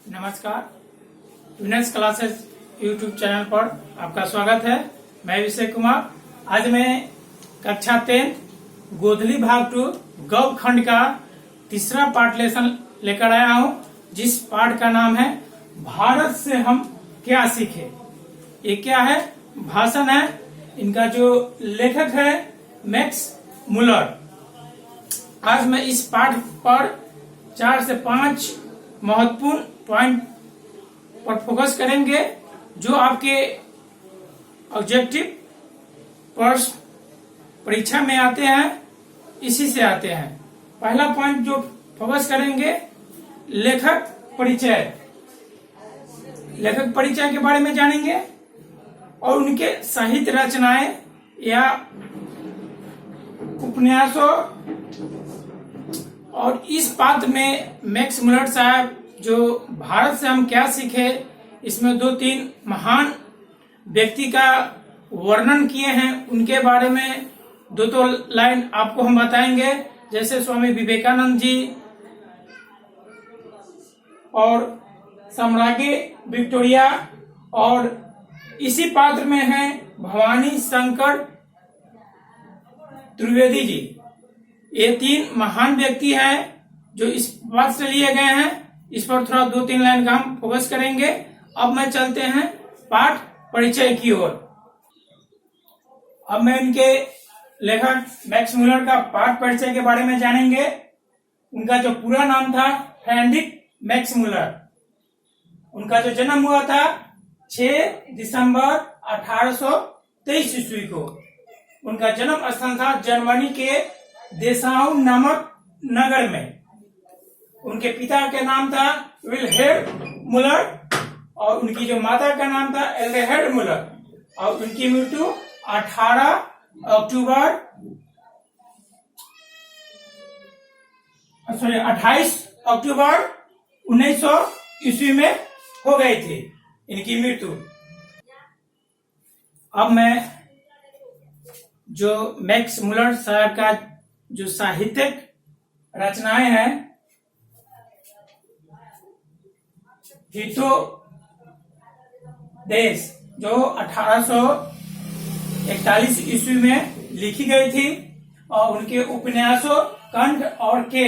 नमस्कार, winners classes YouTube channel पर आपका स्वागत है। मैं विजय कुमार। आज मैं कक्षा 10 गोधली भाग 2 गौ खंड का तीसरा पाठ लेसन लेकर आया हूं, जिस पाठ का नाम है भारत से हम क्या सीखे। ये क्या है? भाषण है। इनका जो लेखक है मैक्स मुलर। आज मैं इस पाठ पर 4 से 5 महत्वपूर्ण पॉइंट पर फोकस करेंगे, जो आपके ऑब्जेक्टिव प्रश्न परीक्षा में आते हैं, इसी से आते हैं। पहला पॉइंट जो फोकस करेंगे, लेखक परिचय। लेखक परिचय के बारे में जानेंगे और उनके साहित्य रचनाएं या उपन्यासों। और इस पाठ में मैक्स मुलर साहब जो भारत से हम क्या सीखे, इसमें 2-3 महान व्यक्ति का वर्णन किए हैं। उनके बारे में 2 लाइन आपको हम बताएंगे, जैसे स्वामी विवेकानंद जी और सम्राज्ञी विक्टोरिया। और इसी पात्र में है भवानी शंकर त्रिवेदी जी। ये 3 महान व्यक्ति हैं जो इस पाठ से लिए गए हैं। इस पर थोड़ा 2-3 लाइन का हम फोकस करेंगे। अब मैं चलते हैं पाठ परिचय की ओर। अब मैं इनके लेखक मैक्स मुलर का पाठ परिचय के बारे में जानेंगे। उनका जो पूरा नाम था फ्रेडरिक मैक्स मुलर। उनका जो जन्म हुआ था 6 दिसंबर 1823 ईस्वी को। उनका जन्म स्थल था जर्मनी के देसाउ नामक नगर में। उनके पिता का नाम था विल्हेल्म मुलर और उनकी जो माता का नाम था एल्डेहर्ड मुलर। और उनकी मृत्यु 28 अक्टूबर 1900 ईस्वी में हो गई थी इनकी मृत्यु। अब मैं जो मैक्स मुलर साहब का जो साहित्यिक रचनाएं हैं, हितो देश, जो 1841 ईस्वी में लिखी गई थी, और उनके उपन्यासों कंठ और के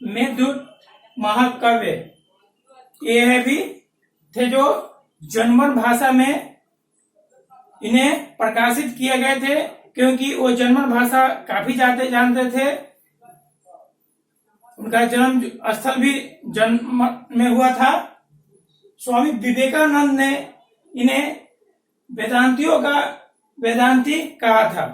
मेघदूत महाकाव्य, ये भी थे जो जर्मन भाषा में इन्हें प्रकाशित किए गए थे, क्योंकि वो जर्मन भाषा काफी जानते थे। उनका जन्म स्थल भी जर्मन में हुआ था। स्वामी विवेकानंद ने इन्हें वेदांती कहा था,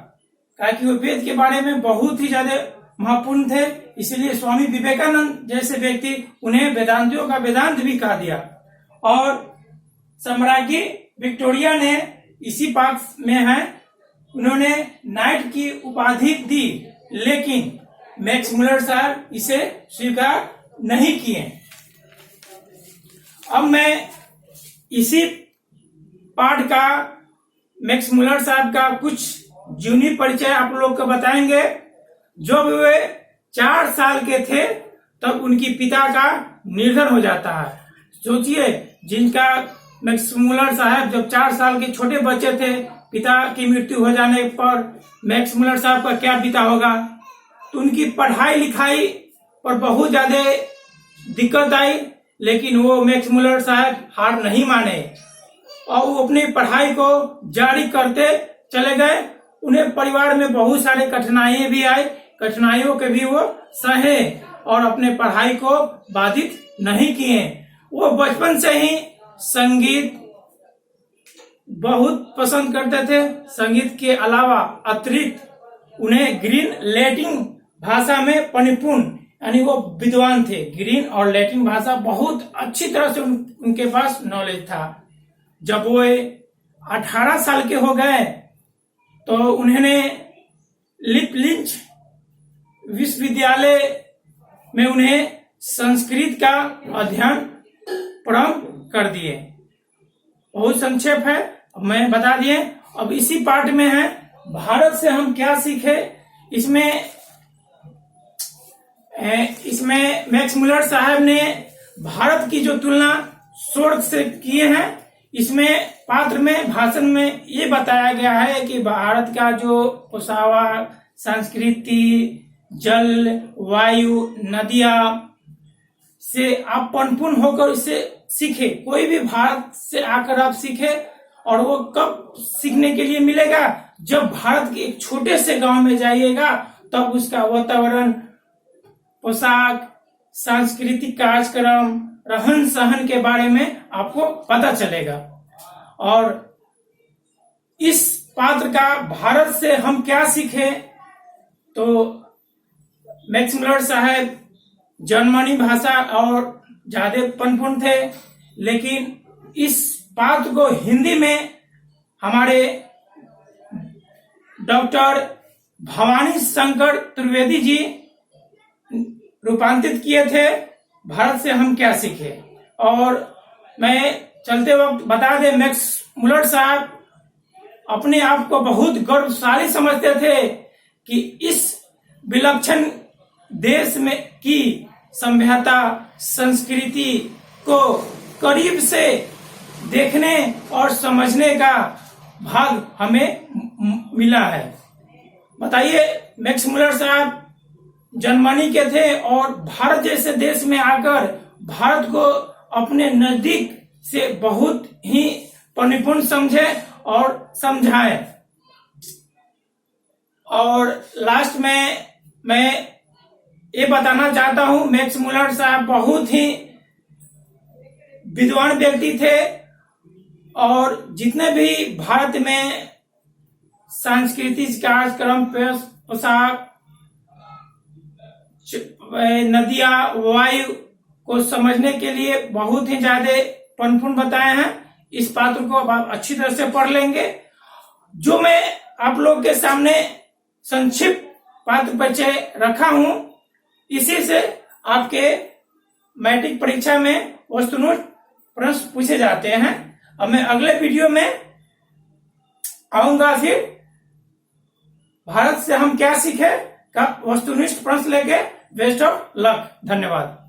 ताकि वो वेद के बारे में बहुत ही ज्यादा महत्वपूर्ण थे। इसलिए स्वामी विवेकानंद जैसे व्यक्ति उन्हें वेदांतियों का वेदांत भी कहा दिया। और सम्राज्ञी विक्टोरिया ने इसी पाठ में है, उन्होंने नाइट की उपाधि दी, लेकिन मैक्स मुलर साहब इसे स्वीकार नहीं किए। अब मैं इसी पाठ का मैक्स मुलर साहब का कुछ जीवनी परिचय आप लोग को बताएंगे। जब वे 4 साल के थे तब उनकी पिता का निधन हो जाता है। सोचिए, जिनका मैक्स मुलर साहब जब 4 साल के छोटे बच्चे थे, पिता की मृत्यु हो जाने पर मैक्स मुलर साहब का क्या बीता होगा। तो उनकी पढ़ाई लिखाई पर बहुत ज्यादा दिक्कत आई, लेकिन वो मैक्स मुलर साहब हार नहीं माने और वो अपनी पढ़ाई को जारी करते चले गए। उन्हें परिवार में बहुत सारे कठिनाइयां भी आई, कठिनाइयों के भी वो सहे और अपने पढ़ाई को बाधित नहीं किए। वो बचपन से ही संगीत बहुत पसंद करते थे। संगीत के अलावा अतिरिक्त उन्हें ग्रीन लैटिन भाषा में परिपूर्ण, यानी वो विद्वान थे। ग्रीन और लैटिन भाषा बहुत अच्छी तरह से उनके पास नॉलेज था। जब वो 18 साल के हो गए तो उन्होंने लिपलिंच विश्वविद्यालय में उन्हें संस्कृत का अध्ययन प्रारंभ कर दिए। बहुत संक्षेप है, अब मैं बता दिए। अब इसी पाठ में है भारत से हम क्या सीखे। इसमें मैक्स मुलर साहब ने भारत की जो तुलना स्वर्ग से किए हैं। इसमें पात्र में भाषण में ये बताया गया है कि भारत का जो पोशाक, संस्कृति, जल, वायु, नदियां से आप परिपूर्ण होकर इसे सीखे। कोई भी भारत से आकर आप सीखे, और वो कब सीखने के लिए मिलेगा, जब भारत के एक छोटे से गांव में जाइएगा, तब उसका वातावरण, पोशाक, सांस्कृतिक कार्यक्रम, रहन सहन के बारे में आपको पता चलेगा। और इस पात्र का भारत से हम क्या सीखे, तो मैक्स मुलर साहब जर्मनी भाषा और ज्यादा परिपूर्ण थे, लेकिन इस पात्र को हिंदी में हमारे डॉक्टर भवानी शंकर त्रिवेदी जी रूपांतरित किए थे। भारत से हम क्या सीखे। और मैं चलते वक्त बता दें, मैक्स मुलर साहब अपने आप को बहुत गौरवशाली समझते थे कि इस विलक्षण देश में की सभ्यता, संस्कृति को करीब से देखने और समझने का भाग हमें मिला है। बताइए, मैक्स मुलर साहब जर्मनी के थे और भारत जैसे देश में आकर भारत को अपने नजदीक से बहुत ही परिपूर्ण समझे और समझाए। और लास्ट में मैं ये बताना चाहता हूं, मैक्स मुलर साहब बहुत ही विद्वान व्यक्ति थे, और जितने भी भारत में सांस्कृतिक कार्यक्रम, पोशाक, नदियां, वायु को समझने के लिए बहुत ही ज्यादा परिपूर्ण बताए हैं। इस पात्र को आप अच्छी तरह से पढ़ लेंगे। जो मैं आप लोग के सामने संक्षिप्त पात्र परिचय रखा हूं, इसी से आपके मैट्रिक परीक्षा में वस्तुनिष्ठ प्रश्न पूछे जाते हैं। अब मैं अगले वीडियो में आऊंगा, फिर भारत से हम क्या सीखे का वस्तुनिष्ठ प्रश्न लेके। Best of luck. धन्यवाद।